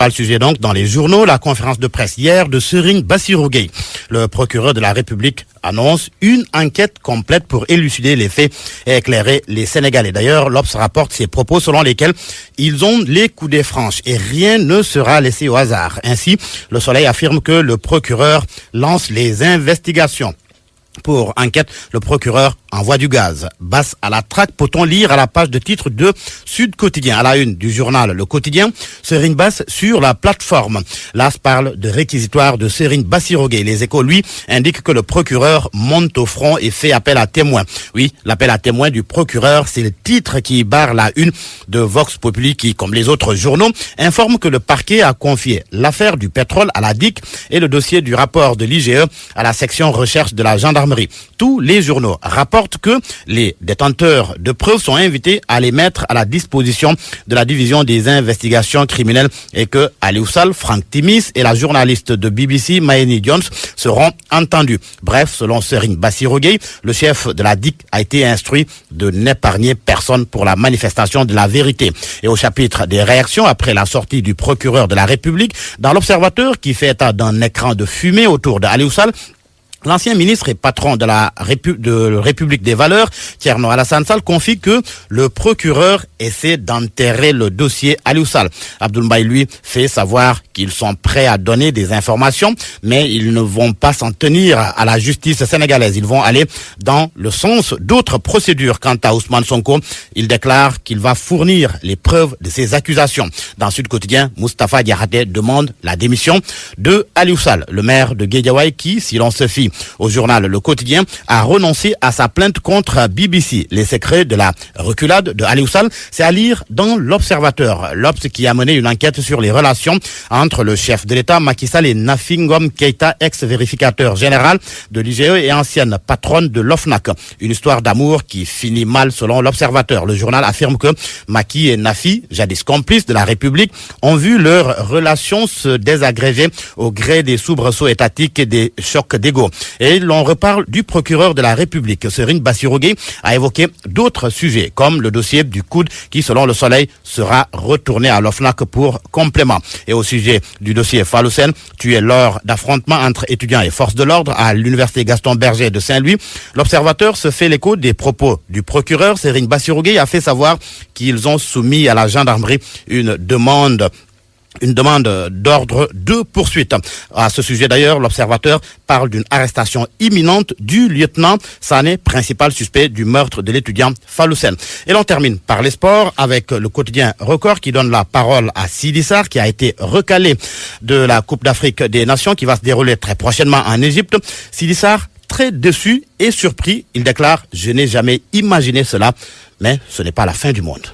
Principal sujet donc dans les journaux, la conférence de presse hier de Serigne Bassirou Gueye. Le procureur de la République annonce une enquête complète pour élucider les faits et éclairer les Sénégalais. D'ailleurs, l'Obs rapporte ses propos selon lesquels ils ont les coudées franches et rien ne sera laissé au hasard. Ainsi, Le Soleil affirme que le procureur lance les investigations. Pour enquête, le procureur envoie du gaz. Basse à la traque, peut-on lire à la page de titre de Sud Quotidien. À la une du journal Le Quotidien, Serigne Bass sur la plateforme. L'As parle de réquisitoire de Serigne Bassirou Gueye. Les Échos, lui, indiquent que le procureur monte au front et fait appel à témoins. Oui, l'appel à témoins du procureur, c'est le titre qui barre la une de Vox Populi qui, comme les autres journaux, informe que le parquet a confié l'affaire du pétrole à la DIC et le dossier du rapport de l'IGE à la section recherche de la gendarmerie. Tous les journaux rapportent que les détenteurs de preuves sont invités à les mettre à la disposition de la division des investigations criminelles et que Aliou Sall, Frank Timis et la journaliste de BBC Mayeni Jones seront entendus. Bref, selon Serigne Bassirou Gueye, le chef de la DIC a été instruit de n'épargner personne pour la manifestation de la vérité. Et au chapitre des réactions après la sortie du procureur de la République, dans l'Observateur qui fait état d'un écran de fumée autour de Aliou Sall, l'ancien ministre et patron de la République des Valeurs, Thierno Alassane Sall, confie que le procureur essaie d'enterrer le dossier Aliou Sall. Abdoul Mbaye, lui, fait savoir qu'ils sont prêts à donner des informations, mais ils ne vont pas s'en tenir à la justice sénégalaise. Ils vont aller dans le sens d'autres procédures. Quant à Ousmane Sonko, il déclare qu'il va fournir les preuves de ses accusations. Dans Sud Quotidien, Moustapha Diakhaté demande la démission de Aliou Sall, le maire de Guédiawaye qui, si l'on se fie au journal Le Quotidien, a renoncé à sa plainte contre BBC. Les secrets de la reculade de Aliou Sall, c'est à lire dans l'Observateur. L'Obs qui a mené une enquête sur les relations entre le chef de l'État, Macky Sall, et Nafi Ngom Keïta, ex-vérificateur général de l'IGE et ancienne patronne de l'OFNAC. Une histoire d'amour qui finit mal selon l'Observateur. Le journal affirme que Macky et Nafi, jadis complices de la République, ont vu leurs relations se désagréger au gré des soubresauts étatiques et des chocs d'ego. Et l'on reparle du procureur de la République. Serigne Bassirou Gueye a évoqué d'autres sujets, comme le dossier du coude qui, selon Le Soleil, sera retourné à l'OFNAC pour complément. Et au sujet du dossier Falloussen, tué lors d'affrontements entre étudiants et forces de l'ordre à l'université Gaston Berger de Saint-Louis, l'Observateur se fait l'écho des propos du procureur. Serigne Bassirou Gueye a fait savoir qu'ils ont soumis à la gendarmerie une demande d'ordre de poursuite. À ce sujet d'ailleurs, l'Observateur parle d'une arrestation imminente du lieutenant Sané, principal suspect du meurtre de l'étudiant Falloussen. Et l'on termine par les sports avec le quotidien Record qui donne la parole à Sidi Sarr qui a été recalé de la Coupe d'Afrique des Nations qui va se dérouler très prochainement en Égypte. Sidi Sarr, très déçu et surpris, il déclare « Je n'ai jamais imaginé cela, mais ce n'est pas la fin du monde. »